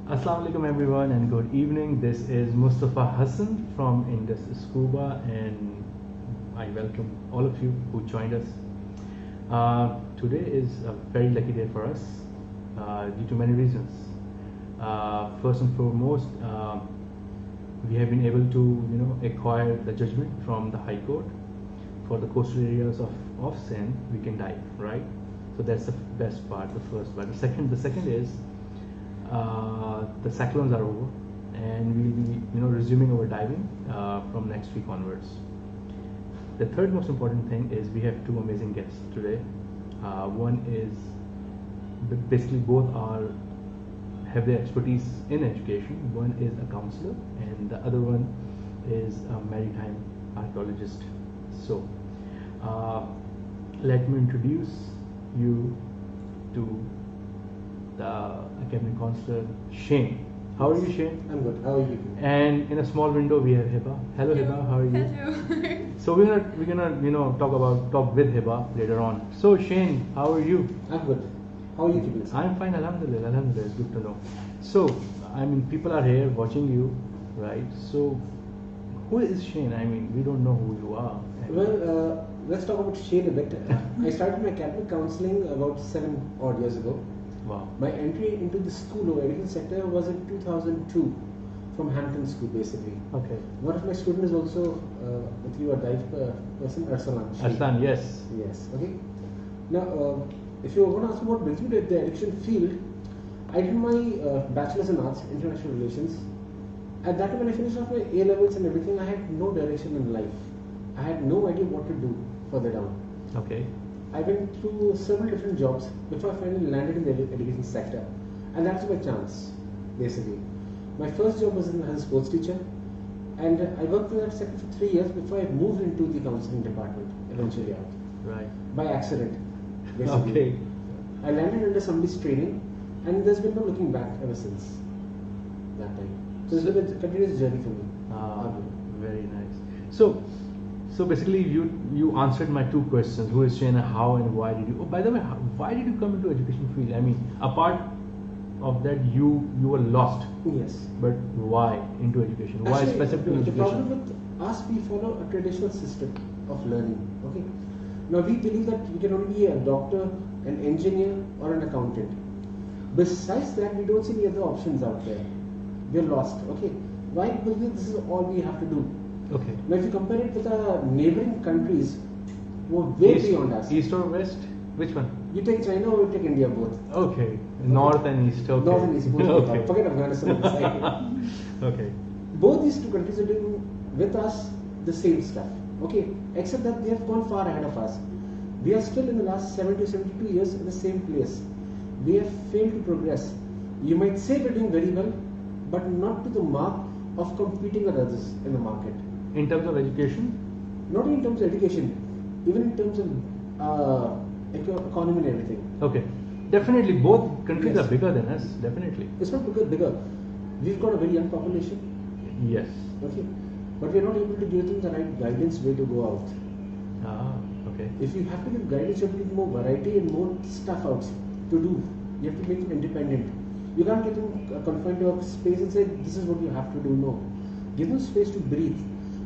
Assalamu alaikum everyone and good evening. This is Mustafa Hassan from Indus Scuba and I welcome all of you who joined us. Today is a very lucky day for us due to many reasons. First and foremost, we have been able to acquire the judgment from the High Court for the coastal areas of Sindh. We can dive, right? So that's the best part, the first part. The second is the cyclones are over and we'll be resuming our diving from next week onwards. The third most important thing is we have two amazing guests today. One is basically both have their expertise in education. One is a counselor and the other one is a maritime archaeologist. So let me introduce you to the academic counselor Shayne. How are you, Shayne? I'm good. How are you? And in a small window we have Heba. Hello, Heba. How are you? Hello. So we're gonna talk with Heba later on. So Shayne, how are you? I'm good. How are you keeping? I'm fine. Alhamdulillah. Alhamdulillah. It's good to know. So I mean, people are here watching you, right? So who is Shayne? I mean, we don't know who you are. Well, let's talk about Shayne a bit. I started my academic counseling about 7 odd years ago. Wow. My entry into the school or education sector was in 2002 from Hampton School, basically. Okay. One of my students is also with you, a dive person, Arslan, yes. Yes. Okay. Now, if you want to ask me what brings me to the education field, I did my bachelor's in arts, international relations. At that time, when I finished off my A levels and everything, I had no direction in life. I had no idea what to do further down. Okay. I went through several different jobs before I finally landed in the education sector, and that's my chance, basically. My first job was as a sports teacher, and I worked in that sector for 3 years before I moved into the counseling department eventually out. Right. By accident, basically. Okay. I landed under somebody's training, and there's been no looking back ever since that time. So it's been a continuous journey for me. Very nice. So basically, you answered my two questions: who is Shayne, and how and why did you? Oh, by the way, why did you come into education field? I mean, apart of that, you were lost. Yes. But why into education? Why Actually, specifically the education? problem with us, we follow a traditional system of learning. Okay. Now we believe that we can only be a doctor, an engineer, or an accountant. Besides that, we don't see any other options out there. We're lost. Okay. Why? Because this is all we have to do. Okay. Now, if you compare it with our neighboring countries, who are way beyond us. East or west? Which one? You take China or you take India, both. Okay. North and east. Okay. North and east, both. Okay. Forget Afghanistan on the side. Okay. Both these two countries are doing with us the same stuff. Okay, except that they have gone far ahead of us. We are still in the last 70 to 72 years in the same place. We have failed to progress. You might say we're doing very well, but not to the mark of competing with others in the market. In terms of education? Not in terms of education, even in terms of economy and everything. Okay. Definitely, both countries Yes. are bigger than us. Definitely. It's not because bigger. We've got a very young population. Yes. Okay, but we're not able to give them the right guidance way to go out. Okay. If you have to give guidance, you have to give more variety and more stuff out to do. You have to make them independent. You can't get them confined to a space and say, this is what you have to do. No. Give them space to breathe.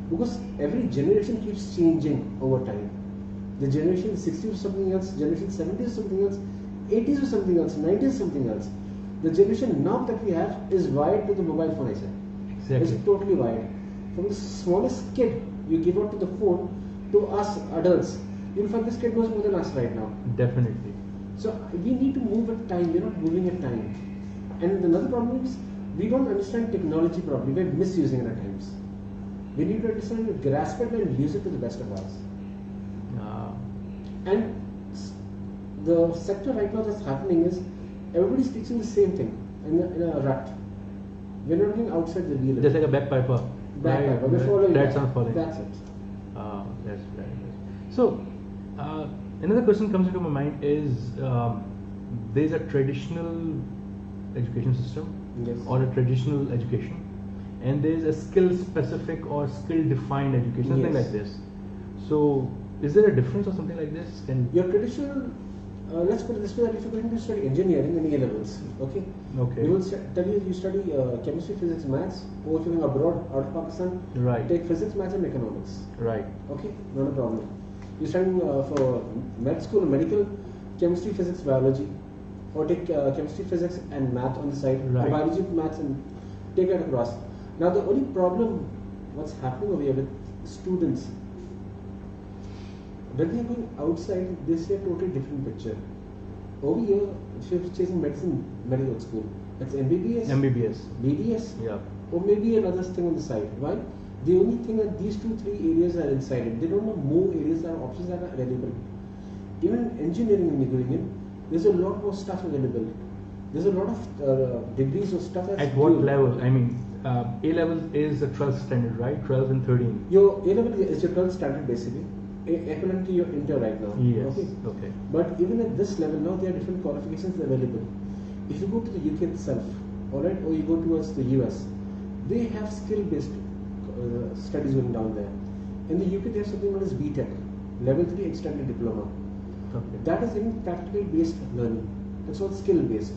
Because every generation keeps changing over time. The generation 60s was something else, generation 70s was something else, 80s was something else, 90s was something else. The generation now that we have is wired to the mobile phone, I said. Exactly. It's totally wired. From the smallest kid you give out to the phone to us adults, you'll find this kid knows more than us right now. Definitely. So we need to move at time, we're not moving at time. And another problem is we don't understand technology properly, we're misusing it at times. We need to understand it, grasp it and use it to the best of us. And the sector right now that's happening is everybody's teaching the same thing in a rut. We're not looking outside the wheel. Just like a bagpiper. Bagpiper, we're following That's that. not following. That's it. That's very nice. So, another question comes into my mind is there's a traditional education system Yes. or a traditional education, and there's a skill specific or skill defined education, something Yes. like this. So, is there a difference or something like this? Your traditional let's put it this way, that if you're going to study engineering in A-levels, okay? Okay. We will tell you study chemistry, physics, maths, or if you're going abroad, out of Pakistan, Right. take physics, maths and economics. Right. Okay, not a problem. You're studying for med school, medical, chemistry, physics, biology, or take chemistry, physics and math on the side, Right. or biology, maths and take that across. Now the only problem, what's happening over here with students, when they are going outside, they see a totally different picture. Over here, if you're chasing medicine, medical school, that's MBBS, MBBS. BDS, Yeah. or maybe another thing on the side. Why? The only thing that these 2-3 areas are inside it. They don't know more areas that are options that are available. Even in engineering when you're going in, there's a lot more stuff available. There's a lot of degrees of stuff that's At what due. level? I mean, A-level is the 12th standard, right? 12 and 13. Your A-level is your 12th standard basically, equivalent to your inter right now. Yes. Okay. Okay. But even at this level now, there are different qualifications available. If you go to the UK itself, alright, or you go towards the US, they have skill-based studies going down there. In the UK, they have something known as BTEC, Level 3 Extended Diploma. Okay. That is even practical-based learning. That's all skill-based.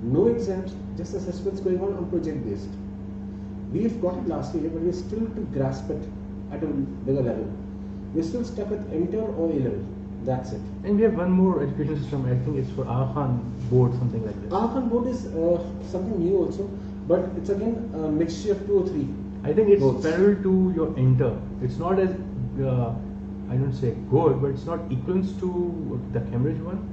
No exams, just assessments going on project-based. We have got it last year, but we're still to grasp it at a bigger level. We're still stuck at inter or A-level. That's it. And we have one more education system. I think it's for Archan board, something like this. Archaeological board is something new also, but it's again a mixture of 2 or 3. I think it's boards. parallel to your inter. It's not as I don't say good, but it's not equivalent to the Cambridge one.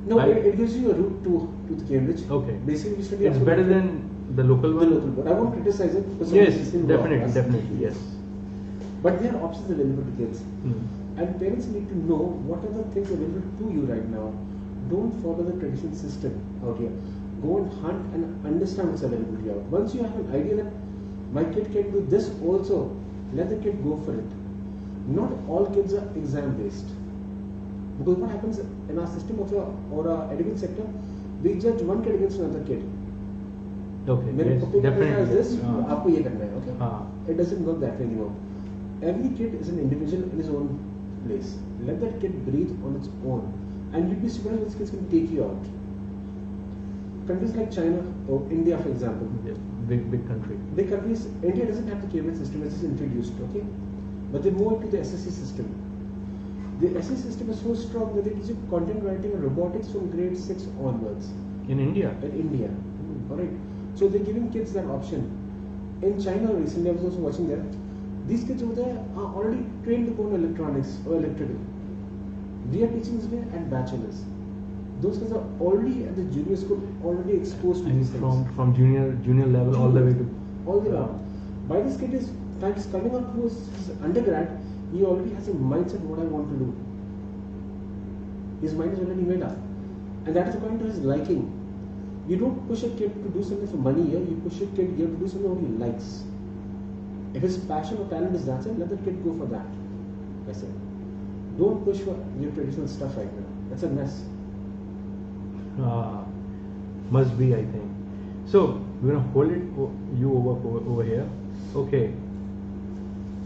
No, it gives you a route to the Cambridge. Okay. Basically, you study. It's better than the local the one. local board. I won't criticize it. Because Yes, it's in definitely, broadcast. definitely, yes. But there are options available to kids, Hmm. and parents need to know what are the things available to you right now. Don't follow the traditional system out here. Go and hunt and understand what's available to you. Once you have an idea that my kid can do this also, let the kid go for it. Not all kids are exam based. Because what happens in our system or our education sector, we judge one kid against another kid. Okay, मेरे yes, पप्पे का बेटा is definitely. this, हाँ. आपको ये करना है, okay? हाँ. It doesn't work that way anymore. Every kid is an individual in his own place. Let that kid breathe on its own, and you'd be surprised what kids can take you out. Countries like China or India, for example, Yes, big country. big countries. India doesn't have the Cambridge system; it's just introduced, okay? But they move into the SSC system. The SSC system is so strong that they teach you content writing and robotics from grade 6 onwards. In India. In India. Alright. So they're giving kids that option. In China recently, I was also watching there, these kids over there are already trained to go in electronics or electrical. We are teaching this way at bachelors. Those kids are already at the junior school, already exposed to And these things. from junior level all the way to all the way up. By this kid is coming out to his undergrad, he already has a mindset what I want to do. His mind is already made up. And that is according to his liking. You don't push a kid to do something for money here, you push a kid here to do something what he likes. If his passion or talent is that, let the kid go for that. I said. Don't push for your traditional stuff right now. That's a mess. must be, I think. So we're gonna hold it you over here. Okay.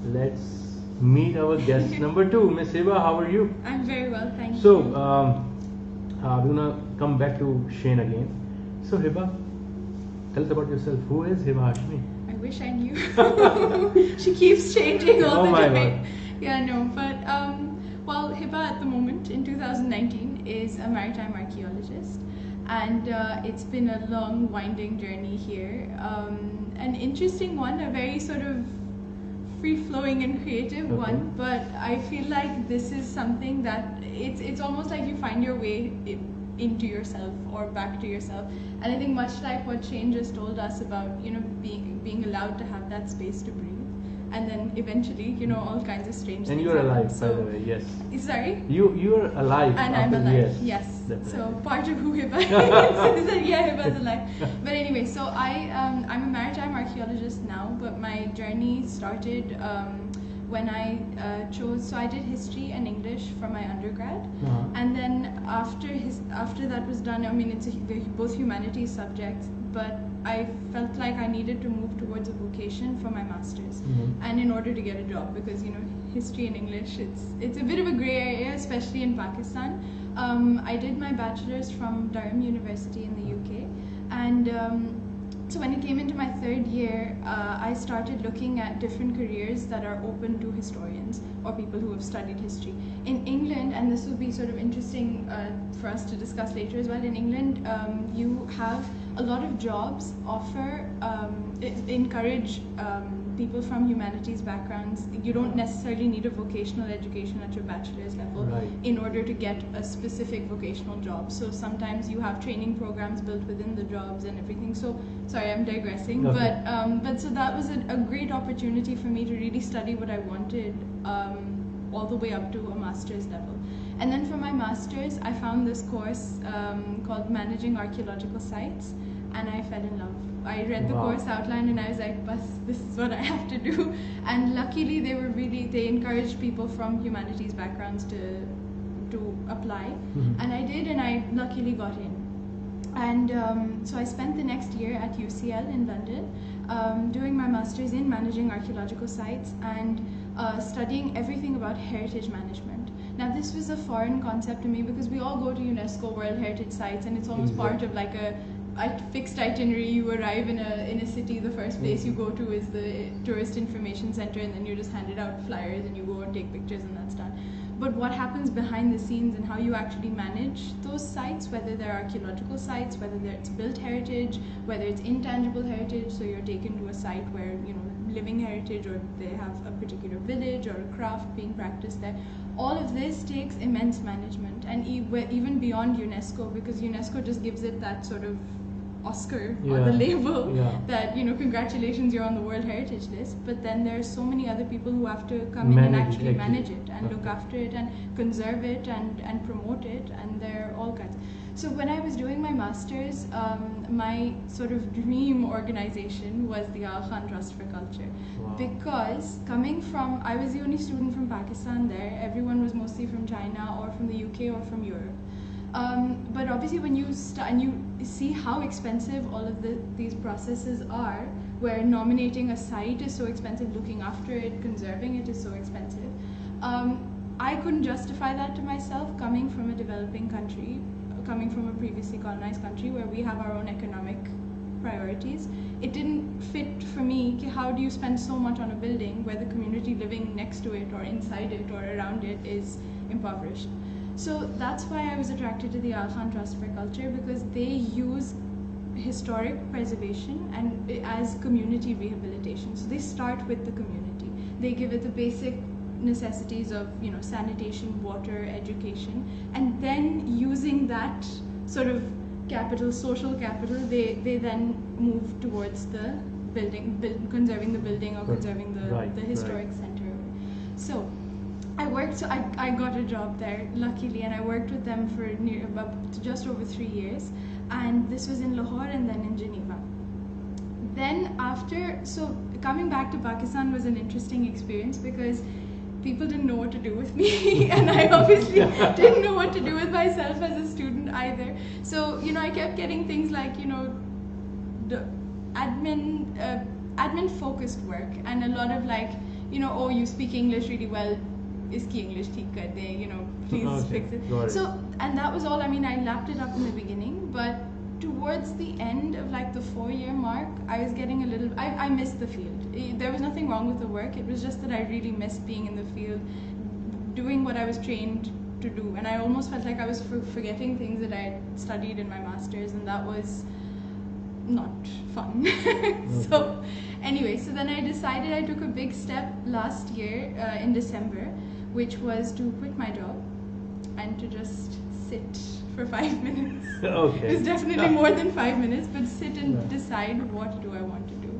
Let's meet our guest number 2, Ms.Heba. How are you? I'm very well, thank So you. we're gonna come back to Shayne again. So Heba, tell us about yourself. Who is Heba Hashmi? I wish I knew. She keeps changing all Oh the my time. God. Yeah, no, but well, Heba at the moment in 2019 is a maritime archaeologist, and it's been a long, winding journey here. An interesting one, a very sort of free-flowing and creative one, but I feel like this is something that it's almost like you find your way into yourself or back to yourself. And I think much like what Shayne just told us about, being allowed to have that space to breathe, and then eventually, all kinds of strange And things you're happen. alive, So, by the way. Yes. Sorry? You are alive. And I'm after- alive, yes. Definitely. So part of who Heba is that Heba's alive. But anyway, so I'm a maritime archaeologist now, but my journey started when I chose. So I did history and English for my undergrad, and then after that was done, I mean they're both humanities subjects, but I felt like I needed to move towards a vocation for my masters, and in order to get a job, because history and English, it's a bit of a grey area, especially in Pakistan. I did my bachelor's from Durham University in the UK, and so when it came into my third year, I started looking at different careers that are open to historians or people who have studied history. In England, and this will be sort of interesting for us to discuss later as well, in England you have a lot of jobs offer, encourage people from humanities backgrounds. You don't necessarily need a vocational education at your bachelor's level in order to get a specific vocational job. So sometimes you have training programs built within the jobs and everything. So sorry, I'm digressing, but so that was a great opportunity for me to really study what I wanted all the way up to a master's level. And then for my master's, I found this course called Managing Archaeological Sites, and I fell in love. I read the course outline and I was like, "Bus, this is what I have to do." And luckily, they encouraged people from humanities backgrounds to apply, and I did, and I luckily got in. And so I spent the next year at UCL in London doing my master's in managing archaeological sites and studying everything about heritage management. Now this was a foreign concept to me because we all go to UNESCO World Heritage Sites and it's almost part of like a fixed itinerary. You arrive in a city, the first place you go to is the tourist information center, and then you just handed out flyers and you go and take pictures and that's done. But what happens behind the scenes and how you actually manage those sites, whether they're archaeological sites, whether it's built heritage, whether it's intangible heritage, so you're taken to a site where, you know, living heritage, or they have a particular village or a craft being practiced there. All of this takes immense management, and even beyond UNESCO, because UNESCO just gives it that sort of Oscar on the label that, you know, congratulations, you're on the World Heritage List. But then there's so many other people who have to come in and actually manage it and look after it and conserve it and promote it, and there are all kinds. So when I was doing my master's, my sort of dream organization was the Aga Khan Trust for Culture, because coming from, I was the only student from Pakistan there. Everyone was mostly from China or from the UK or from Europe. But obviously when you see how expensive all of these processes are, where nominating a site is so expensive, looking after it, conserving it is so expensive, I couldn't justify that to myself coming from a developing country, coming from a previously colonized country where we have our own economic priorities. It didn't fit for me. How do you spend so much on a building where the community living next to it or inside it or around it is impoverished? So that's why I was attracted to the Aga Khan Trust for Culture, because they use historic preservation and as community rehabilitation. So they start with the community. They give it the basic necessities of, you know, sanitation, water, education, and then using that sort of capital, social capital, they then move towards the building, conserving the building or conserving the historic center. So I worked, so I got a job there, luckily, and I worked with them for just over 3 years, and this was in Lahore and then in Geneva. Then so coming back to Pakistan was an interesting experience because people didn't know what to do with me, and I obviously didn't know what to do with myself as a student either. So, you know, I kept getting things like, you know, the admin focused work, and a lot of like, you know, oh, you speak English really well, iski English theek kar de, you know, please fix it. So, and that was all. I mean, I lapped it up in the beginning, but towards the end of like the 4-year mark, I was getting a little, I missed the field. There was nothing wrong with the work, it was just that I really missed being in the field, doing what I was trained to do, and I almost felt like I was forgetting things that I had studied in my master's, and that was not fun. So anyway, so then I decided, I took a big step last year in December, which was to quit my job and to just sit for 5 minutes. Okay. It was definitely more than 5 minutes, but sit and decide, what do I want to do.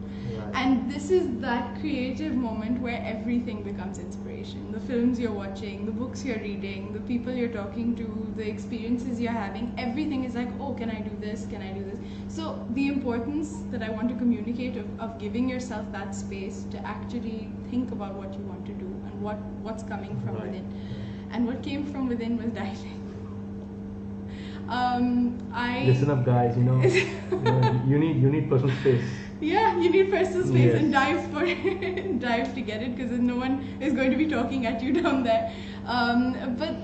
And this is that creative moment where everything becomes inspiration. The films you're watching, the books you're reading, the people you're talking to, the experiences you're having, everything is like, oh, can I do this? Can I do this? So the importance that I want to communicate of giving yourself that space to actually think about what you want to do and what's coming from within. And what came from within was diving. Listen up, guys. You need personal space. Yeah, you need personal space Yes. and dive to get it, because no one is going to be talking at you down there. But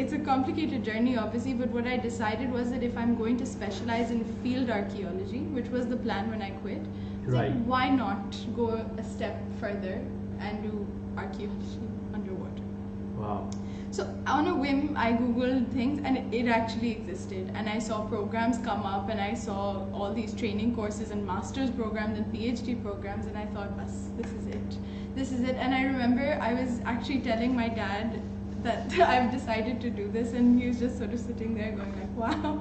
it's a complicated journey, obviously. But what I decided was that if I'm going to specialize in field archaeology, which was the plan when I quit, I was like, Right. why not go a step further and do archaeology underwater? Wow. So on a whim, I googled things, and it actually existed. And I saw programs come up, and I saw all these training courses and master's programs and PhD programs, and I thought, "Bas, this is it. This is it." And I remember I was actually telling my dad that I've decided to do this, and he was just sort of sitting there going like, "Wow,"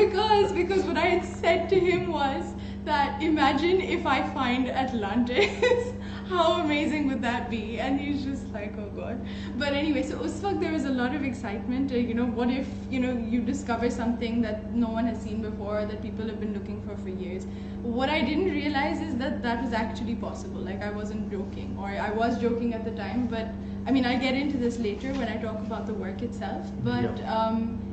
because what I had said to him was that imagine if I find Atlantis. How amazing would that be? And he's just like, oh god. But anyway, so Usfaq, there was a lot of excitement. What if, you discover something that no one has seen before, that people have been looking for years. What I didn't realize is that that was actually possible. Like, I wasn't joking, or I was joking at the time, but I mean, I'll get into this later when I talk about the work itself. But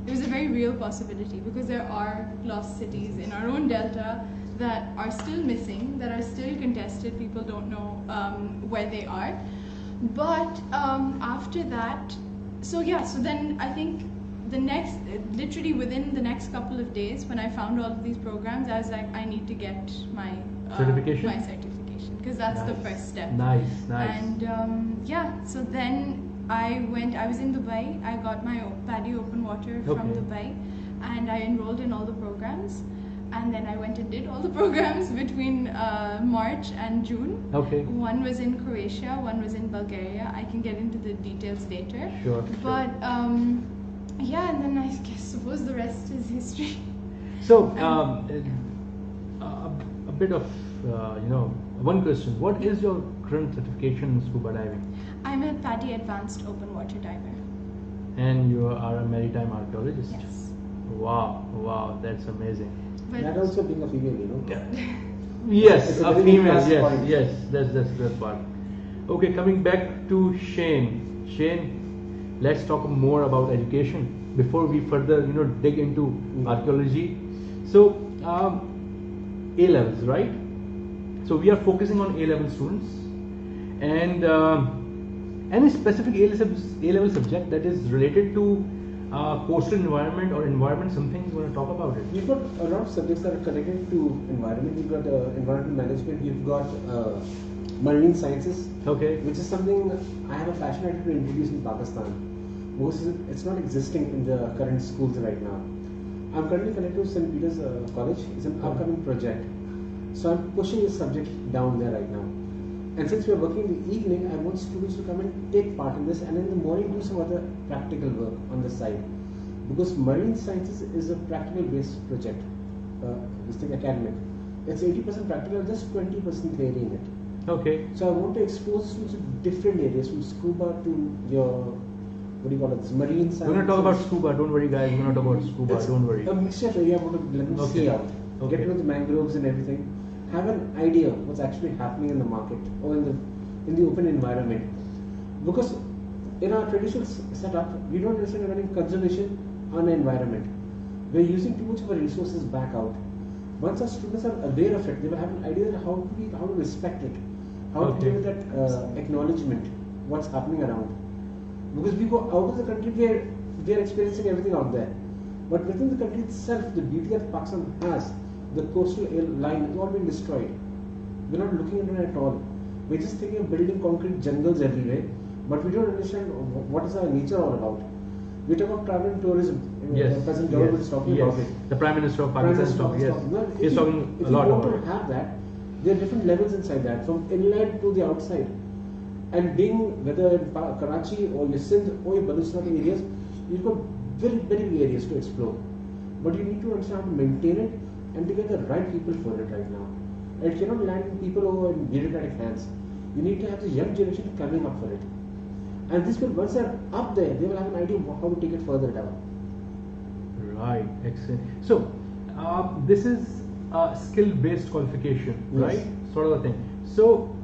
it was a very real possibility, because there are lost cities in our own delta that are still missing, that are still contested. People don't know where they are. But after that, so then I think literally within the next couple of days, when I found all of these programs, I was like, I need to get my certification? My certification, because that's the first step. Nice. And so then I was in Dubai. I got my PADI open water from Dubai, and I enrolled in all the programs. And then I went and did all the programs between March and June. Okay. One was in Croatia, one was in Bulgaria. I can get into the details later. Sure. But and then I suppose the rest is history. So, a bit of, one question. What is your current certification in scuba diving? I'm a PADI Advanced Open Water Diver. And you are a maritime archaeologist? Yes. Wow, that's amazing. But That also being a female, Yes, It's a a very female, plus yes, point. yes, that's that part. Okay, coming back to Shayne. Shayne, let's talk more about education before we further, dig into archaeology. So, A-levels, right? So we are focusing on A-level students, and any specific A-level subject that is related to coastal environment or environment, something you want to talk about it? You've got a lot of subjects that are connected to environment. You've got environmental management. You've got marine sciences, which is something I have a passion to introduce in Pakistan. It's not existing in the current schools right now. I'm currently connected to St. Peter's College. It's an upcoming project. So I'm pushing this subject down there right now. And since we're working in the evening, I want students to come and take part in this, and in the morning do some other practical work on the side. Because marine sciences is a practical based project, this thing academic. It's 80% practical, just 20% theory in it. Okay. So I want to expose students to different areas, from scuba to your, this marine science. We're going to talk about scuba, don't worry guys, we're going to talk about scuba, don't worry. A mixture of area I want to let them see out. Get to know the mangroves and everything. Have an idea what's actually happening in the market or in the open environment. Because in our traditional setup, we don't necessarily have any conservation on the environment. We're using too much of our resources back out. Once our students are aware of it, they will have an idea of how to respect it, how to give it that acknowledgement, what's happening around. Because we go out of the country, we are experiencing everything out there. But within the country itself, the beauty that Pakistan has, the coastal line is all being destroyed. We're not looking into it at all. We're just thinking of building concrete jungles everywhere, but we don't understand what is our nature all about. We talk about travel and tourism. Yes. The present government is talking about it. The Prime Minister of Pakistan is talking. Yes. Well, He's talking a lot about it. If you want to have that, there are different levels inside that, from inland to the outside. And being whether in Karachi or your Sindh or your Balochistan areas, you've got very, very big areas to explore. But you need to understand how to maintain it and to get the right people for it right now. It cannot land in people who are in bureaucratic hands. You need to have the young generation coming up for it. And this will, once they're up there, they will have an idea of how to take it further down. Right, excellent. So, this is a skill-based qualification, right? Sort of a thing. So,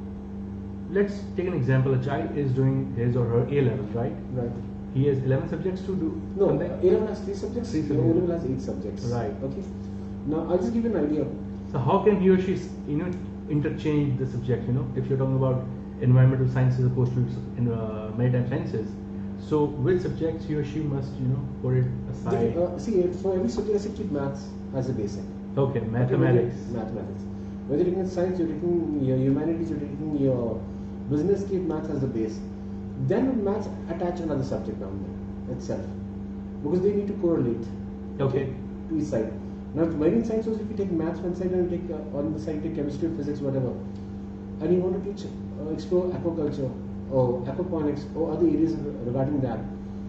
let's take an example. A child is doing his or her A-levels, right? Right. He has 11 subjects to do. No, A-level has 3 subjects. Three subjects. O-level has 8 subjects. Right. Okay. Now, I'll just give you an idea. So how can he or she, interchange the subject? If you're talking about environmental sciences opposed to maritime sciences, so which subjects he or she must, put it aside? See, for every subject, I keep maths as a basic. Okay, mathematics. Mathematics. Whether you're taking science, you're taking your humanities, you're taking your business, keep maths as the base. Then maths attach another subject down there itself, because they need to correlate. Okay. To each side. Now, marine science also, if you take maths one side and take on the side take chemistry, physics, whatever, and you want to teach, explore aquaculture or aquaponics or other areas regarding that,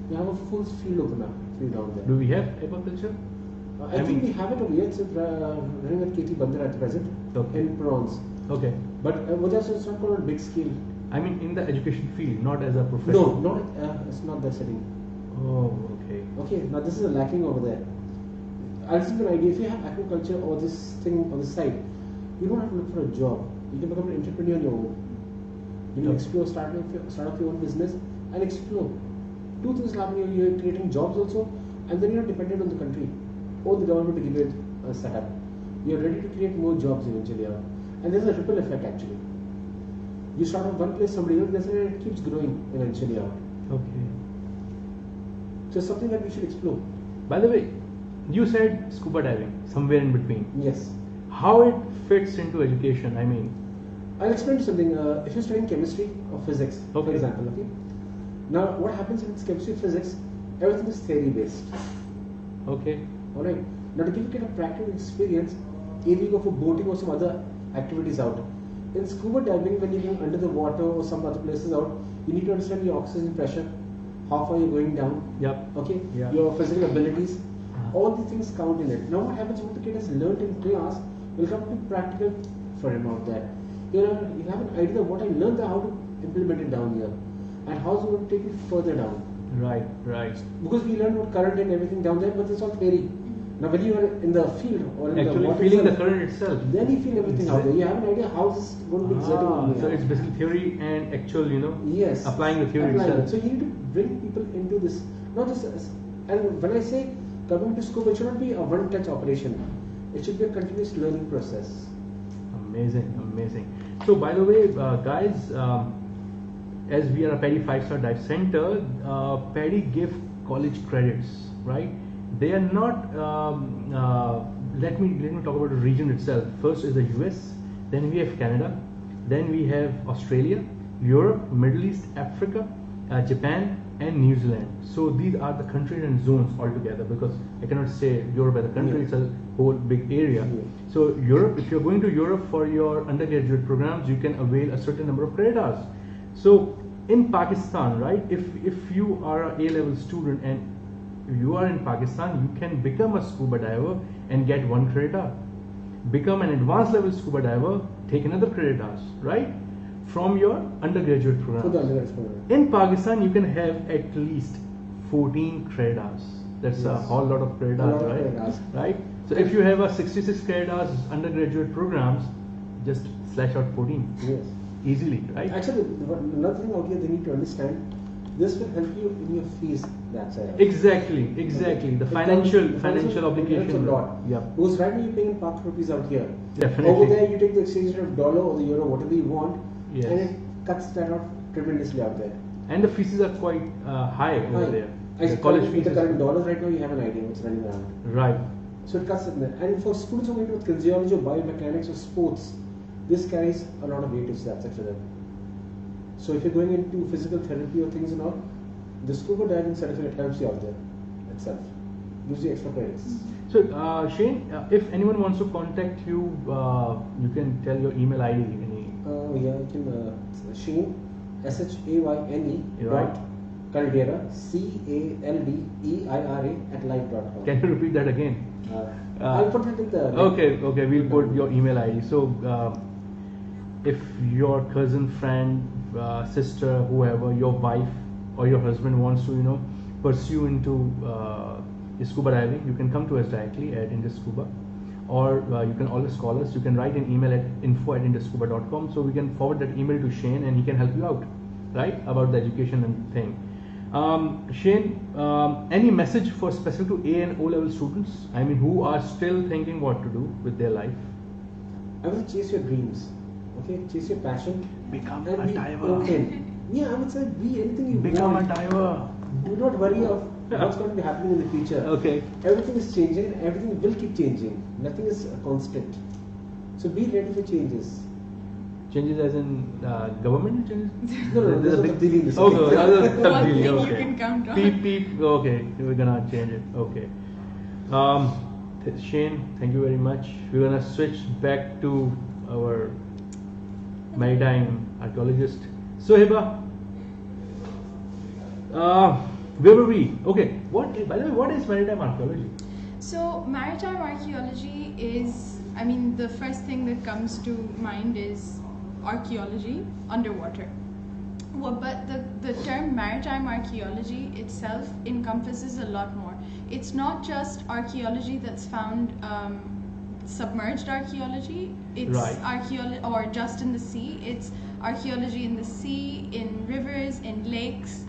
you have a full field open up for you down there. Do we have aquaculture? I think we have it over here. It's running at KT Bandar at present in prawns. Okay. But it's not called on big scale. I mean, in the education field, not as a profession. No, it's not that setting. Oh, okay. Okay, now this is a lacking over there. I'll just give you an idea. If you have aquaculture or this thing on the side, you don't have to look for a job. You can become an entrepreneur on your own. Explore, start up your own business and explore. Two things happen. You're creating jobs also, and then you're not dependent on the country or the government to give you a setup. You're ready to create more jobs eventually. And there's a ripple effect actually. You start off one place, somebody else, and it keeps growing eventually out. Okay. So it's something that we should explore. By the way, you said scuba diving, somewhere in between. Yes. How it fits into education, I mean? I'll explain something. If you're studying chemistry or physics, for example, okay? Now, what happens in chemistry, physics, everything is theory based. Okay. Alright. Now, to give you a practical experience, either you go for boating or some other activities out. In scuba diving, when you're under the water or some other places out, you need to understand your oxygen pressure, how far you're going down. Yep. Okay. Yeah. Your physical abilities. All these things count in it. Now, what happens what the kid has learned in class will come to practical for him out there. You have an idea of what I learned, how to implement it down here, and how it's going to take it further down. Right. Because we learned about current and everything down there, but it's all theory. Now, when you are in the field or in actually the water feeling itself, the current itself, then you feel everything out there. You have an idea how this is going to be exerting on you. So it's basically theory and actual, yes, applying the theory applying itself. it. So you need to bring people into this, not just. And when I say coming to school, it should not be a one-touch operation. It should be a continuous learning process. Amazing. So, by the way, guys, as we are a PADI 5-star dive center, PADI give college credits, right? They are not. Let me talk about the region itself. First is the US, then we have Canada, then we have Australia, Europe, Middle East, Africa, Japan, and New Zealand. So these are the countries and zones altogether, because I cannot say Europe as a country, it's a whole big area. So Europe, if you're going to Europe for your undergraduate programs, you can avail a certain number of credit hours. So in Pakistan, right, if you are an A-level student and you are in Pakistan, you can become a scuba diver and get 1 credit hour. Become an advanced level scuba diver, take another credit hours, right? From your undergraduate program. For the undergraduate program. In Pakistan, you can have at least 14 credit hours. That's a whole lot of credit hours, right? So if you have a 66 credit hours undergraduate programs, just slash out 14. Yes. Easily, right? Actually, another thing out here they need to understand, this will help you in your fees. That's it. Exactly. The financial obligation. A lot. Yeah. Because right now you're paying in Pak rupees out here. Definitely. Over there you take the exchange rate of dollar or the euro, whatever you want, Yes. and it cuts that out tremendously out there. And the fees are quite high over there. The college fees. The current dollars right now, you have an idea what's running around. Right. So it cuts in there. And for students who are going with physiology or biomechanics or sports, this carries a lot of weightage that's it for them. So if you're going into physical therapy or things and all, the scuba diving certificate helps you out there itself. Gives you extra credits. So Shayne, if anyone wants to contact you, you can tell your email ID. Yeah, you can Shayne, SHAYNE Right. Caldeira, CALDEIRA @live.com. Can you repeat that again? I'll put it in the. Okay, we'll put your email ID. So if your cousin, friend, sister, whoever, your wife or your husband wants to, pursue into scuba diving, you can come to us directly at Indus Scuba, or you can always call us. You can write an email at info@indusscuba.com, so we can forward that email to Shayne and he can help you out, right, about the education and thing. Shayne, any message for specific to A and O level students? I mean, who are still thinking what to do with their life? I would say chase your dreams. Okay, chase your passion. Become and a be diver. open. Yeah, I would say be anything you Become want. a diver. Do not worry of what's going to be happening in the future. Okay. Everything is changing and everything will keep changing. Nothing is constant. So be ready for changes. Changes as in government changes? No, there's a big deal in this. Okay, One thing you okay. can count on. Beep. Okay, we're gonna change it. Okay. Shayne, thank you very much. We're gonna switch back to our maritime archaeologist. So Heba, where were we? Okay. By the way, what is maritime archaeology? So maritime archaeology is, the first thing that comes to mind is archaeology underwater. But the term maritime archaeology itself encompasses a lot more. It's not just archaeology that's found submerged archaeology. It's Right. archaeology or just in the sea. It's archaeology in the sea, in rivers, in lakes,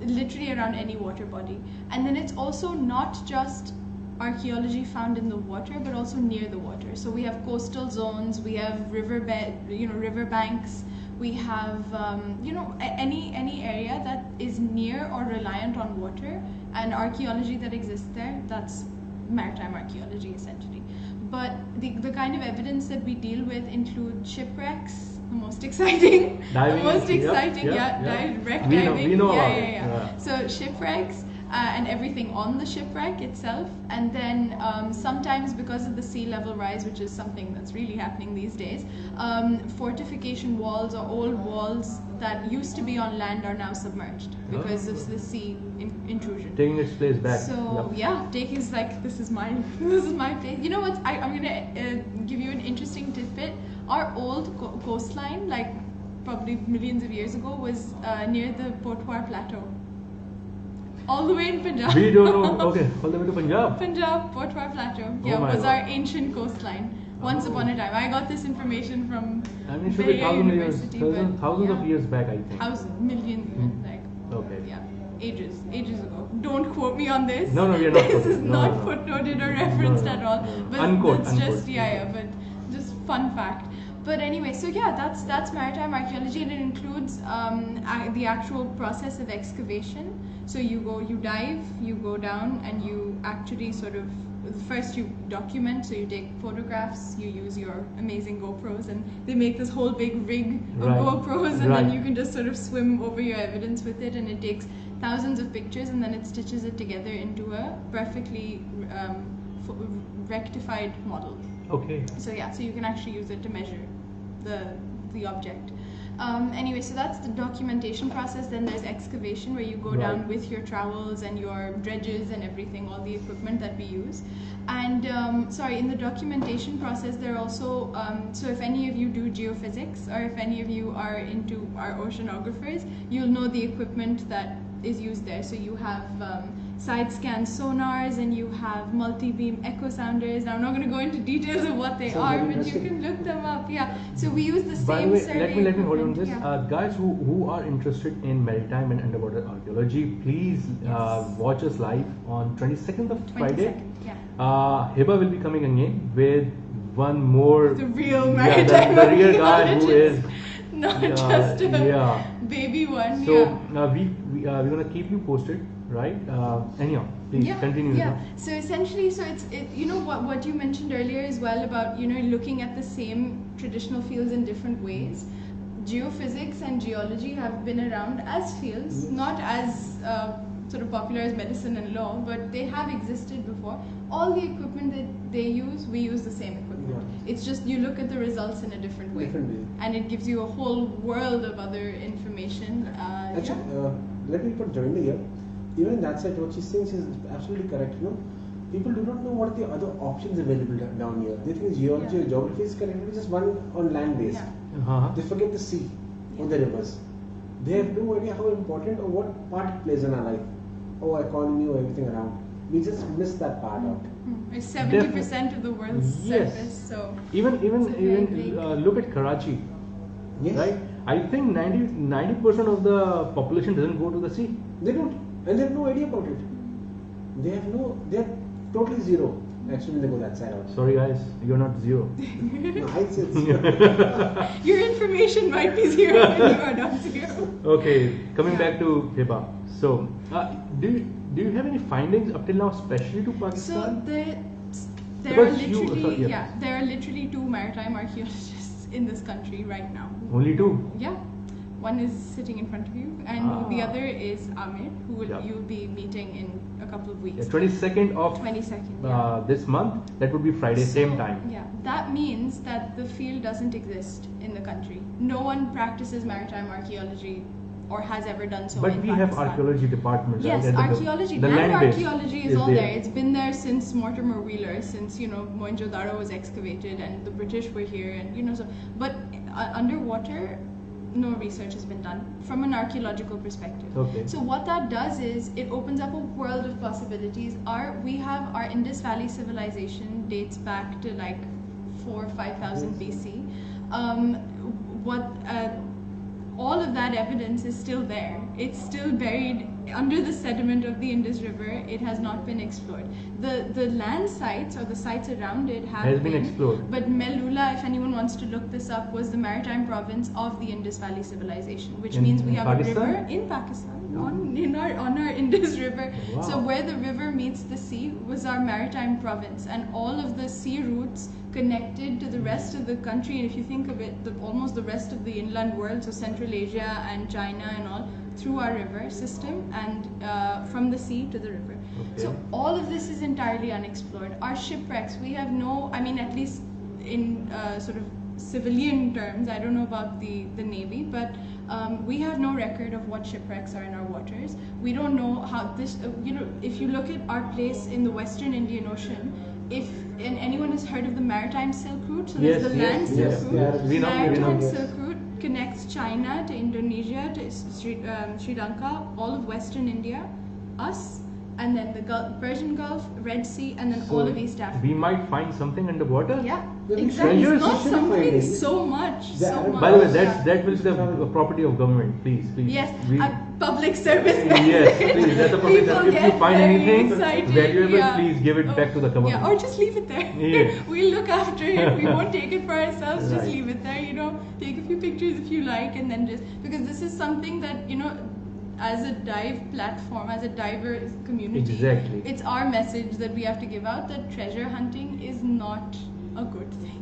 literally around any water body. And then it's also not just archaeology found in the water, but also near the water. So we have coastal zones, we have river banks, we have any area that is near or reliant on water, and archaeology that exists there. That's maritime archaeology essentially. But the kind of evidence that we deal with include shipwrecks, the most exciting, Diving, wreck we diving. know about it. Yeah. So shipwrecks and everything on the shipwreck itself, and then sometimes because of the sea level rise, which is something that's really happening these days, fortification walls or old walls that used to be on land are now submerged because of the sea intrusion. Taking its place back. So taking is like this is my place. You know what? I'm gonna give you an interesting tidbit. Our old coastline, like probably millions of years ago, was near the Potwar Plateau. All the way in Punjab. We don't know. Okay, all the way to Punjab. Punjab, Potwar Plateau. Oh my was God. our ancient coastline. Once upon a time. I got this information from It should be University. thousands of years back, I think. Million, Okay. ages ago. Don't quote me on this. No, we are not. This is quoting. not No. footnoted or referenced No. at all. But Unquote, that's just unquote. but just fun fact. But anyway, so that's maritime archaeology, and it includes the actual process of excavation. So you dive, you go down, and you actually first you document. So you take photographs, you use your amazing GoPros, and they make this whole big rig of Right. GoPros, and Right. then you can just sort of swim over your evidence with it, and it takes thousands of pictures, and then it stitches it together into a perfectly rectified model. Okay. So you can actually use it to measure the object. Anyway, so that's the documentation process. Then there's excavation, where you go down with your trowels and your dredges and everything, all the equipment that we use. And in the documentation process, there are also, so if any of you do geophysics, or if any of you are our oceanographers, you'll know the equipment that is used there. So you have side scan sonars, and you have multi-beam echo sounders. Now I'm not going to go into details of what they Sounds are, very but you interesting. can look them up. So we use the By the same way, survey let me hold on this. equipment, Guys who are interested in maritime and underwater archaeology, please watch us live on 22nd of Friday. 22nd, Heba will be coming again with one more. The real maritime the real guy who archaeologist. is Not just a baby one. So we're gonna keep you posted, right? Anyhow, please continue. So essentially, what you mentioned earlier as well about looking at the same traditional fields in different ways. Geophysics and geology have been around as fields, not as sort of popular as medicine and law, but they have existed before. All the equipment that they use, we use the same equipment. It's just you look at the results in a different way. And it gives you a whole world of other information. Actually, let me put jointly here. Even in that side, what she's saying, she's absolutely correct. People do not know what the other options available down here. They think geology or geography is connected to just one on land based. They forget the sea or the rivers. They have no idea how important or what part it plays in our life, or economy, or everything around. We just miss that part out. It's 70% of the world's surface. So even look at Karachi. Yes. Right? I think 90% of the population doesn't go to the sea. They don't, and they have no idea about it. They are totally zero. Actually, they go that side out. Sorry guys, you're not zero. No, I said zero. Your information might be zero and you are not zero. Okay, coming Yeah. back to Heba. So, do you have any findings up till now, especially to So Pakistan? there are Because you- literally sorry, yeah. there are literally 2 maritime archaeologists in this country right now. Only 2. Yeah. One is sitting in front of you, and the Ah. other is Amir, who Yeah. you'll be meeting in a couple of weeks. 22nd of 22nd. Yeah. this month. That would be Friday, same So, time. Yeah, that means that the field doesn't exist in the country. No one practices maritime archaeology or has ever done so. But in we have Pakistan. archaeology departments. Yes, right? And archaeology, the land land base archaeology is all there. It's been there since Mortimer Wheeler, since Mohenjo-daro was excavated and the British were here, and so. But underwater, no research has been done from an archaeological perspective. Okay. So what that does is it opens up a world of possibilities. We have our Indus Valley civilization dates back to like 4,000 or 5,000 BC. All of that evidence is still there. It's still buried under the sediment of the Indus River. It has not been explored. The land sites or the sites around it Has been explored. But Melula, if anyone wants to look this up, was the maritime province of the Indus Valley civilization, which means we in have Pakistan? a river in Pakistan on our Indus River. Wow. So where the river meets the sea was our maritime province, and all of the sea routes connected to the rest of the country. And if you think of it, almost the rest of the inland world, so Central Asia and China and all, through our river system and from the sea to the river. Okay. So all of this is entirely unexplored. Our shipwrecks, we have at least in sort of civilian terms, I don't know about the Navy, but we have no record of what shipwrecks are in our waters. We don't know how this, if you look at our place in the Western Indian Ocean, and anyone has heard of the Maritime Silk Route, so there's the land Silk Route. Yeah, we know. Maritime Silk Route connects China to Indonesia to Sri Lanka, all of Western India, us, and then the Persian Gulf, Red Sea, and then So all of East Africa. we might find something underwater. Yeah, There will be exactly. treasures. Not Should something, find it. so much, The so Arab- much. By the way, yeah. that will be the property of government. Please. Yes, We- public service. Yes, please. That's a public People service. If you get find very anything excited, valuable, yeah. please give it back to the government. Yeah, or just leave it there. Yeah. We'll look after it. We won't take it for ourselves. Just Right. leave it there. Take a few pictures if you like, and then because this is something that as a dive platform, as a diver community, Exactly. it's our message that we have to give out that treasure hunting is not a good thing.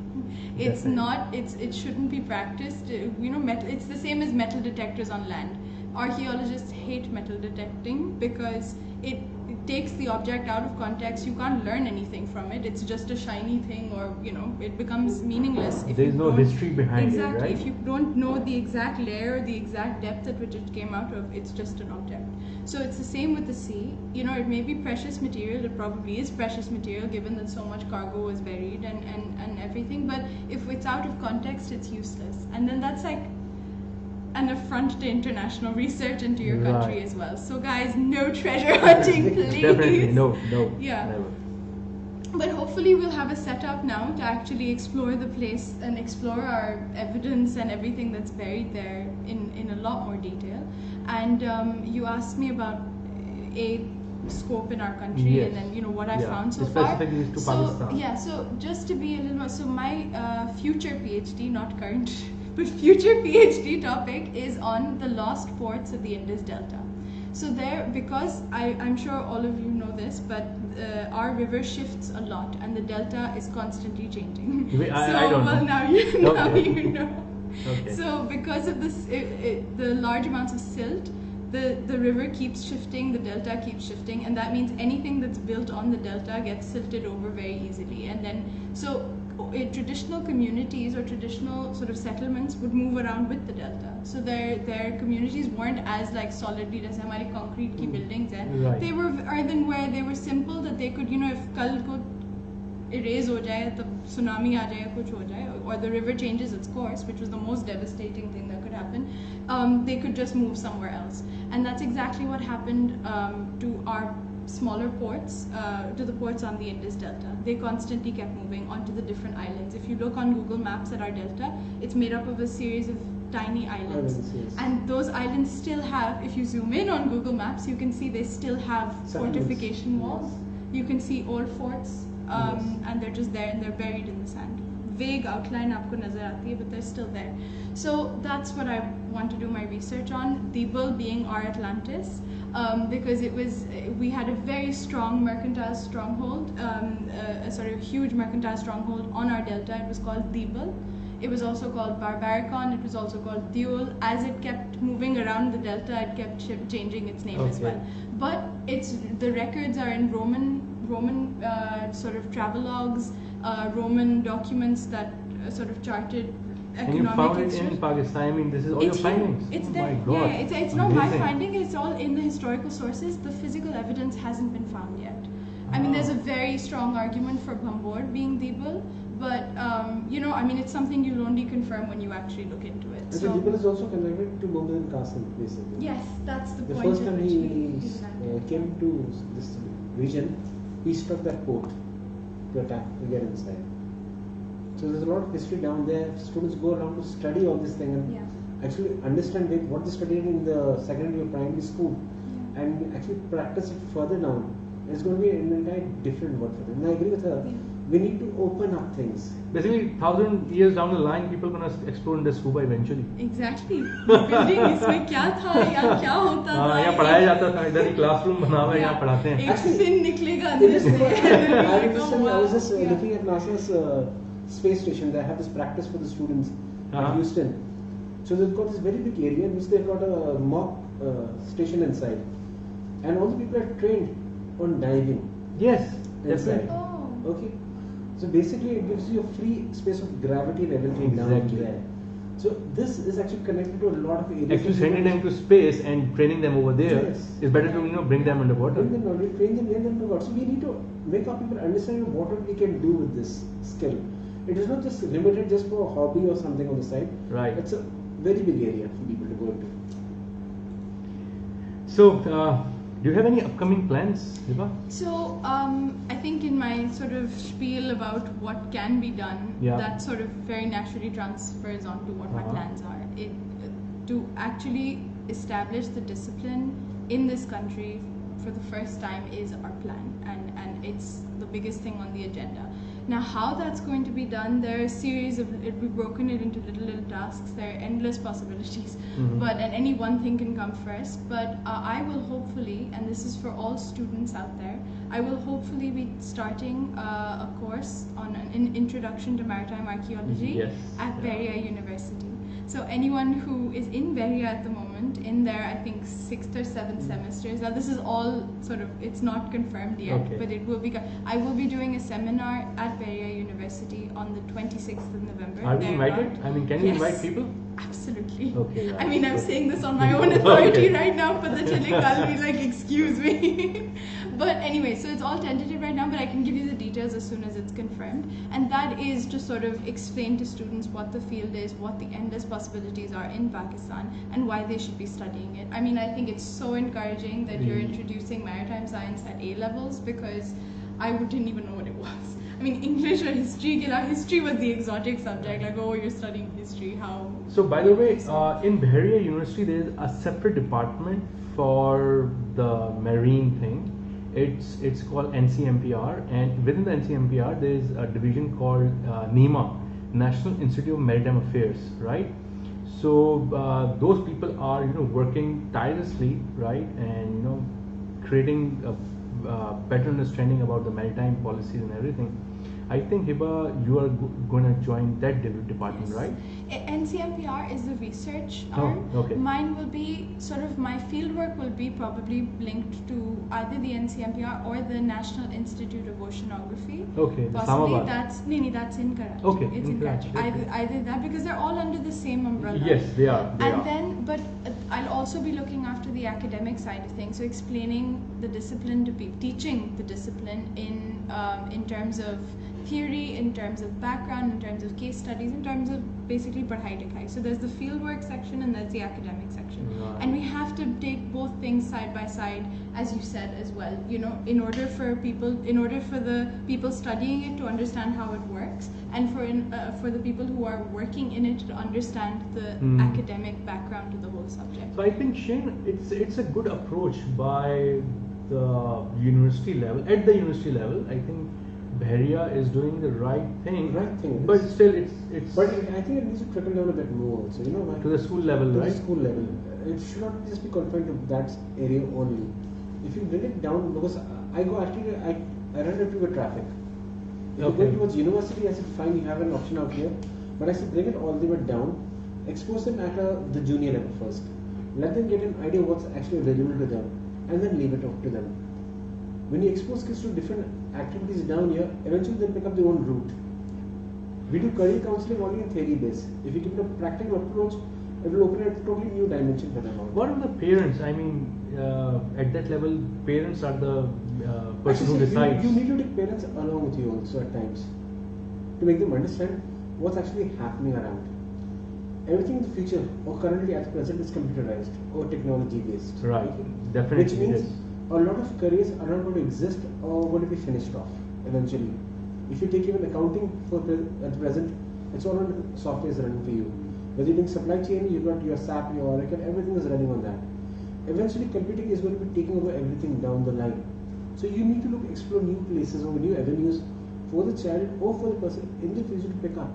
It's Definitely. not. It shouldn't be practiced. It's the same as metal detectors on land. Archaeologists hate metal detecting because it takes the object out of context. You can't learn anything from it. It's just a shiny thing, or it becomes meaningless. If There's you no don't- history behind it, exactly. right? If you don't know the exact layer or the exact depth at which it came out of, it's just an object. So it's the same with the sea. It may be precious material. It probably is precious material given that so much cargo was buried and everything. But if it's out of context, it's useless. And then that's like an affront to international research into your country Right. as well. So guys, no treasure hunting, please. Definitely, no, Yeah. never. But hopefully we'll have a setup now to actually explore the place and explore our evidence and everything that's buried there in a lot more detail. And you asked me about a scope in our country, Yes. and then what I Yeah. found so far. Specifically to So Pakistan. yeah, so just to be a little more, so my future PhD, not current, but future PhD topic is on the lost ports of the Indus Delta. So there, because I'm sure all of you know this, but our river shifts a lot, and the delta is constantly changing. Wait, I don't know. Now you Okay. know. Okay. So because of this, the large amounts of silt, the river keeps shifting, the delta keeps shifting, and that means anything that's built on the delta gets silted over very easily. And then traditional communities or traditional sort of settlements would move around with the delta. So their communities weren't as like solidly जैसे हमारी concrete की buildings हैं. Right. They were earthenware. They were simple that they could if कल को erase हो जाए तब tsunami आ जाए कुछ हो जाए, or the river changes its course, which was the most devastating thing that could happen, they could just move somewhere else. And that's exactly what happened to our smaller ports, to the ports on the Indus Delta. They constantly kept moving onto the different islands. If you look on Google Maps at our delta, it's made up of a series of tiny islands. Yes. And those islands still have, if you zoom in on Google Maps, you can see they still have Settlements. fortification walls. You can see old forts and they're just there and they're buried in the sand. Vague outline aapko nazar aati hai, but they're still there. So that's what I want to do my research on, Dibble being our Atlantis, because we had a very strong mercantile stronghold, a sort of huge mercantile stronghold on our delta. It was called Dibble. It was also called Barbaricon. It was also called Diol. As it kept moving around the delta, it kept changing its name as well. But the records are in Roman sort of travelogues, Roman documents that sort of charted economic and you found it history. in Pakistan. I mean, this is all your findings. It's oh there. My God. Yeah, it's not my finding. It's all in the historical sources. The physical evidence hasn't been found yet. I mean, there's a very strong argument for Bambor being Dibble, but I mean, it's something you'll only confirm when you actually look into it. And so Dibble is also connected to Mughal Castle, basically. Yes, that's the point. The first time he came to this region, he struck that port to attack to get inside. So there's a lot of history down there. Students go around to study all this thing and actually understand what they studied in the secondary or primary school, and actually practice it further down. It's going to be an entirely different world for them. And I agree with her. We need to open up things. Basically, 1,000 years down the line, people are going to explore in the scuba eventually. Exactly. Building इसमें क्या था या क्या होता था? यहाँ पढ़ाया जाता था, इधर ही क्लासरूम बना हुआ है, यहाँ पढ़ाते हैं. एक फिन निकलेगा अंदर से. I was just looking at NASA's space station. They have this practice for the students in Houston. So they've got this very big area in which they've got a mock station inside, and all the people are trained on diving. Yes, inside. Oh. Okay. So basically, it gives you a free space of gravity and everything down there. So this is actually connected to a lot of areas. Actually, sending them to space and training them over there is better to bring them underwater. Bring them underwater, train them, learn them underwater. So we need to make our people understand what we can do with this skill. It is not just limited just for a hobby or something on the side. Right. It's a very big area for people to go into. So, do you have any upcoming plans, Heba? So, I think in my sort of spiel about what can be done, that sort of very naturally transfers on to what my plans are. To actually establish the discipline in this country for the first time is our plan, and it's the biggest thing on the agenda. Now, how that's going to be done, there are a series of, we've broken it into little tasks. There are endless possibilities, and any one thing can come first. But I will hopefully, and this is for all students out there, I will hopefully be starting a course on an introduction to maritime archaeology at Beria University. So anyone who is in Beria at the moment, in their I think 6th or 7th semesters, now this is all sort of, it's not confirmed yet, but it will be, I will be doing a seminar at Beria University on the 26th of November. Are we invited? I mean, can you invite people? Absolutely. Okay. I mean, I'm saying this on my own authority right now, but the Chilik, I'll be like, excuse me. But anyway, so it's all tentative right now, but I can give you the details as soon as it's confirmed. And that is to sort of explain to students what the field is, what the endless possibilities are in Pakistan, and why they should be studying it. I mean, I think it's so encouraging that you're introducing maritime science at A levels, because I didn't even know what it was. I mean, English or history, history was the exotic subject, like, oh, you're studying history, how? So, by the way, in Beria University, there is a separate department for the marine thing. It's called NCMPR, and within the NCMPR, there is a division called NIMA, National Institute of Maritime Affairs, right? So, those people are, working tirelessly, right, and, creating a better understanding about the maritime policies and everything. I think, Heba, you are going to join that department, right? NCMPR is the research arm. Mine will be sort of, my fieldwork will be probably linked to either the NCMPR or the National Institute of Oceanography. Possibly that's in Karachi. It's in Karachi. Either that, because they're all under the same umbrella. Yes, they are. Then, but I'll also be looking after the academic side of things, so explaining the discipline to people, teaching the discipline in terms of theory, in terms of background, in terms of case studies, in terms of basically padhai likhai. So there's the fieldwork section and there's the academic section. And we have to take both things side by side, as you said as well, in order for the people studying it to understand how it works, and for the people who are working in it to understand the academic background to the whole subject. So I think, Shayne, it's a good approach by the university level. At the university level, I think Bahria is doing the right thing. Right thing, But yes. still, it's But I think it needs to trickle down a bit more also. You know why? to the school level, To right? the school level. It should not just be confined to that area only. If you bring it down, because I run into the traffic. If you're going towards university, I said fine, you have an option out here. But I said bring it all the way down, expose them at the junior level first. Let them get an idea what's actually available to them, and then leave it up to them. When you expose kids to different activities down here, eventually they'll pick up their own route. We do career counseling only in theory base. If you give it a practical approach, it will open a totally new dimension for them. What are the parents? I mean, at that level, parents are the person who decides. You need to take parents along with you also at times to make them understand what's actually happening around. Everything in the future or currently at present is computerized or technology based. Right, definitely. Which means yes. a lot of careers are not going to exist or going to be finished off eventually. If you take even accounting at present, it's all on software is running for you. Whether you're doing supply chain, you've got your SAP, your Oracle, everything is running on that. Eventually, computing is going to be taking over everything down the line. So you need to explore new places or new avenues for the child or for the person in the future to pick up.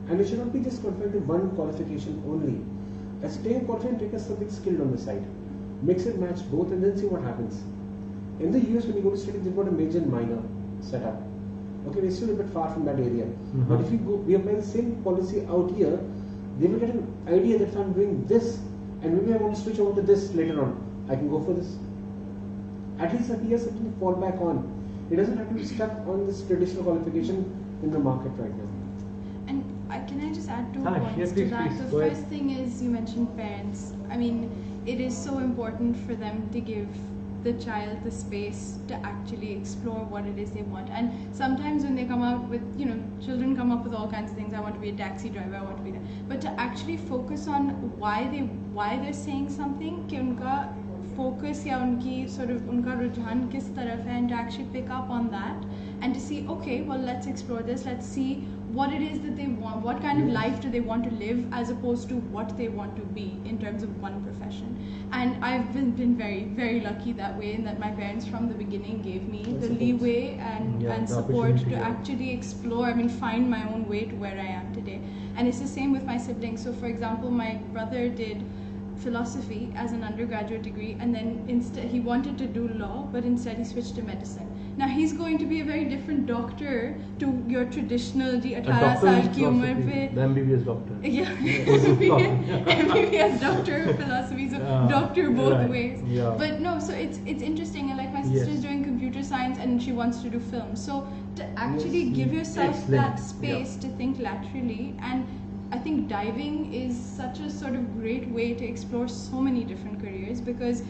And it should not be just confined to one qualification only. As a take a qualification, take something skilled on the side. Mix and match both and then see what happens. In the US, when you go to study, they've got a major and minor setup. Okay, we're still a bit far from that area. But if we apply the same policy out here, they will get an idea that if I'm doing this and maybe I want to switch over to this later on, I can go for this. At least he has something to fall back on. He doesn't have to be stuck on this traditional qualification in the market right now. And can I just add two Hi, points yes, to please, that? please, The go ahead. first thing is you mentioned parents. I mean, it is so important for them to give the child the space to actually explore what it is they want. And sometimes when they come out with, children come up with all kinds of things. I want to be a taxi driver, I want to be that. But to actually focus on why they're saying something, कि उनका focus या उनकी sort of उनका रुझान किस तरफ है, and to actually pick up on that and to see, okay, well, let's explore this, let's see what it is that they want, what kind of life do they want to live, as opposed to what they want to be in terms of one profession. And I've been very, very lucky that way, in that my parents from the beginning gave me the leeway and support to actually explore, find my own way to where I am today. And it's the same with my siblings. So for example, my brother did philosophy as an undergraduate degree, and then instead he wanted to do law, but instead he switched to medicine. Now he's going to be a very different doctor to your traditional the 18 saal ki umar pe, the MBBS doctor. yeah, MBBS doctor of philosophy, so doctor both right. ways. Yeah. But no, so it's interesting, and like my sister is doing computer science and she wants to do film. So to actually give yourself that space to think laterally, and I think diving is such a sort of great way to explore so many different careers, because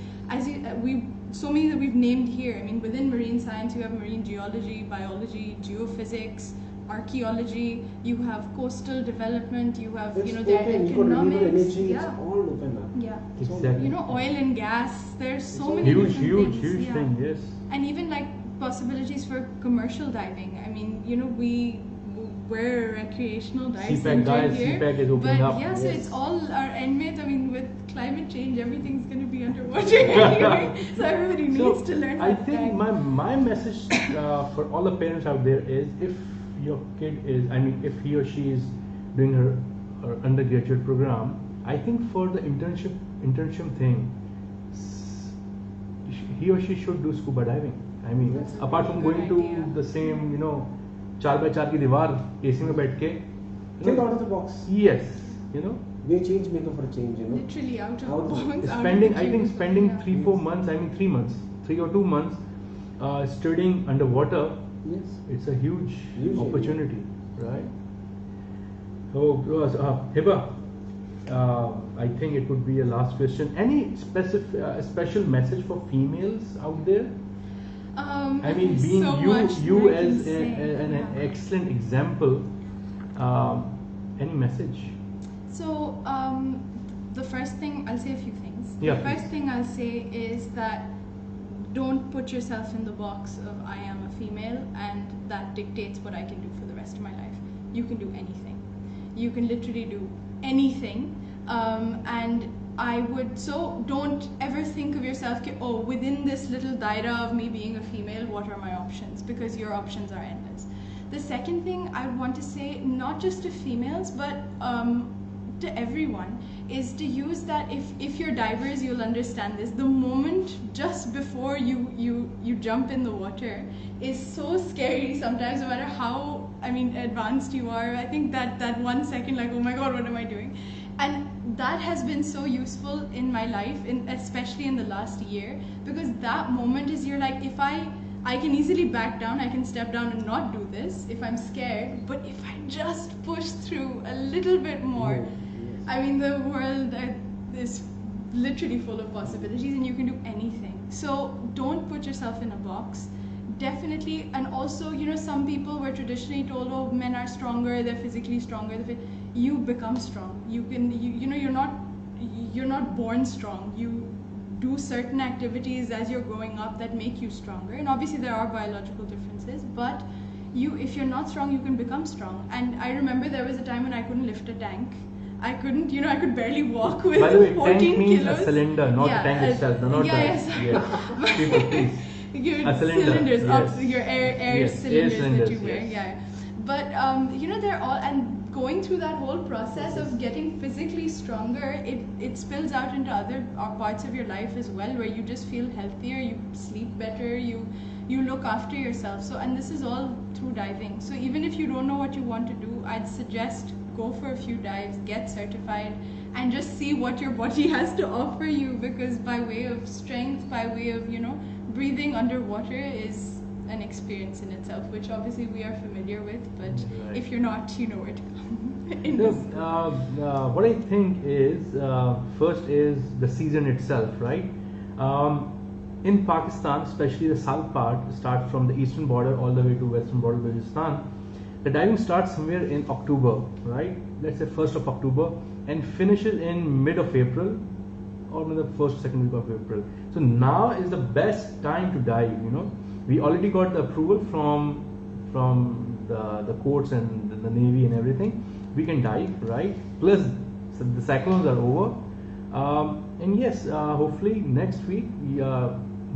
so many that we've named here. Within marine science, you have marine geology, biology, geophysics, archaeology. You have coastal development. You have It's their open. economics. Energy, it's all open now. Yeah. Exactly. Oil and gas. There's so many huge different things. thing. Yes. And even like possibilities for commercial diving. We're a recreational dive center here, CPAC is opening up. Yeah, so it's all our endmate. With climate change, everything's going to be underwater anyway. So everybody needs to learn. I think my message for all the parents out there is, if your kid is, if he or she is doing her undergraduate program, I think for the internship thing, he or she should do scuba diving. Apart from going to the same, 4x4 की दीवार AC में बैठ के, think out of the box. Yes, Be a change maker for a change, Literally out of the box. Spending 3-4 months, 3 months, 3 or 2 months, studying underwater. Yes. It's a huge opportunity, right? Oh, Heba, I think it would be a last question. Any special message for females out there? Being so you as an excellent example, any message? So, the first thing, I'll say a few things. Yeah, the first please. thing I'll say is that don't put yourself in the box of I am a female and that dictates what I can do for the rest of my life. You can do anything. You can literally do anything. And I would, so don't ever think of yourself, oh, within this little daira of me being a female, what are my options? Because your options are endless. The second thing I want to say, not just to females, but to everyone, is to use that, if you're divers, you'll understand this. The moment just before you jump in the water is so scary sometimes, no matter how, advanced you are. I think that 1 second, like, oh my God, what am I doing? And that has been so useful in my life, especially in the last year, because that moment is, you're like, if I can easily back down, I can step down and not do this if I'm scared, but if I just push through a little bit more, the world is literally full of possibilities and you can do anything. So don't put yourself in a box. Definitely. And also, some people were traditionally told, oh, men are stronger, they're physically stronger. You become strong. You're not born strong. You do certain activities as you're growing up that make you stronger. And obviously there are biological differences, but if you're not strong, you can become strong. And I remember there was a time when I couldn't lift a tank. I couldn't, I could barely walk with 14 kilos. By the way, tank means a cylinder, not a tank itself. Not People, please. Your a cylinder, cylinders, yes. Your air Yes, cylinders air cylinders, that you wear, yes. But they're all, and going through that whole process of getting physically stronger, it spills out into other parts of your life as well, where you just feel healthier, you sleep better, you look after yourself. So, and this is all through diving. So even if you don't know what you want to do, I'd suggest go for a few dives, get certified, and just see what your body has to offer you, because by way of strength, by way of, breathing underwater is an experience in itself, which obviously we are familiar with, but right. If you're not, you know where to come. What I think is, first is the season itself, right? In Pakistan, especially the south part, starts from the eastern border all the way to western border Balochistan. The diving starts somewhere in October, right? Let's say 1st of October, and finishes in mid of April, or maybe the first, second week of April. So now is the best time to dive. We already got the approval from the courts and the Navy and everything. We can dive, right? Plus the cyclones are over, and yes, hopefully next week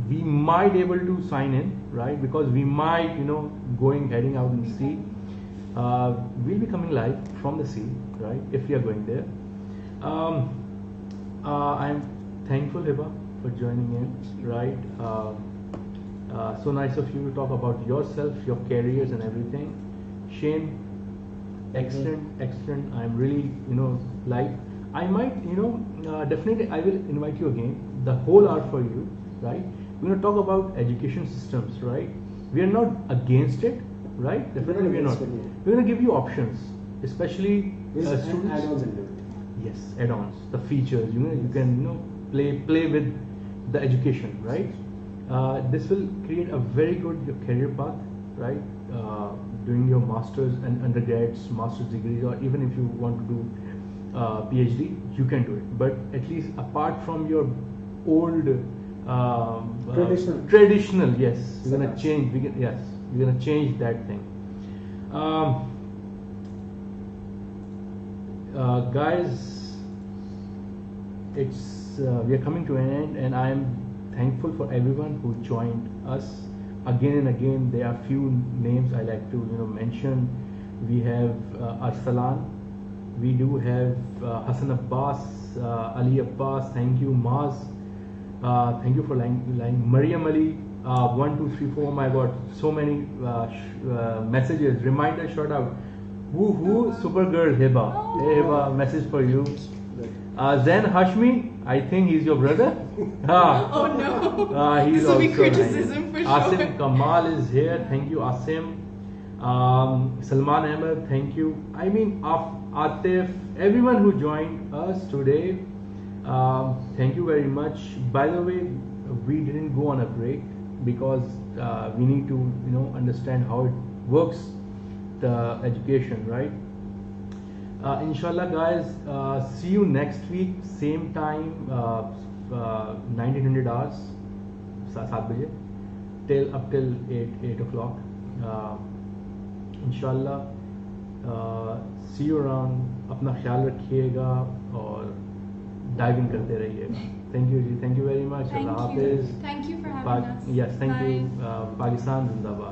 we might able to sign in, right? Because we might, heading out in the sea. We'll be coming live from the sea, right? If we are going there. I'm thankful, Heba, for joining in, right? So nice of you to talk about yourself, your careers and everything. Shayne, excellent. I'm really, I might, definitely I will invite you again, the whole hour for you, right? We're going to talk about education systems, right? We are not against it, right? Definitely we are not. We're going to give you options, especially students. Add-ons into it. Yes, add-ons, the features. You can play with the education, right? This will create a very good career path, right? Doing your masters and undergrads, master's degrees, or even if you want to do PhD, you can do it. But at least apart from your old traditional, yes, we're gonna change. We're gonna change that thing. Guys, it's we are coming to an end, and I am thankful for everyone who joined us again and again. There are few names I like to mention. We have Arsalan, we do have Hassan Abbas, Ali Abbas, thank you. Maz, thank you for lying. Mariam Ali, 1 2 3 4, oh my god, so many messages, reminder, shout out. Woohoo, Supergirl Heba. Hey Heba, message for you. Zen Hashmi, I think he's your brother. Oh no. He's this will be also criticism nice. for sure. Asim Kamal is here. Thank you, Asim. Salman Ahmed, thank you. Atif, everyone who joined us today, thank you very much. By the way, we didn't go on a break because we need to understand how it works, the education, right? Inshallah guys, see you next week, same time, 1900 hours, 7 baje, till 8 o'clock. Inshallah, see you around. अपना ख्याल रखिएगा और dive in करते रहिएगा. Thank you ji, thank you very much. अल्लाह हाफिज. Thank you for having us. Yes, thank Bye. you. Pakistan Zindabad.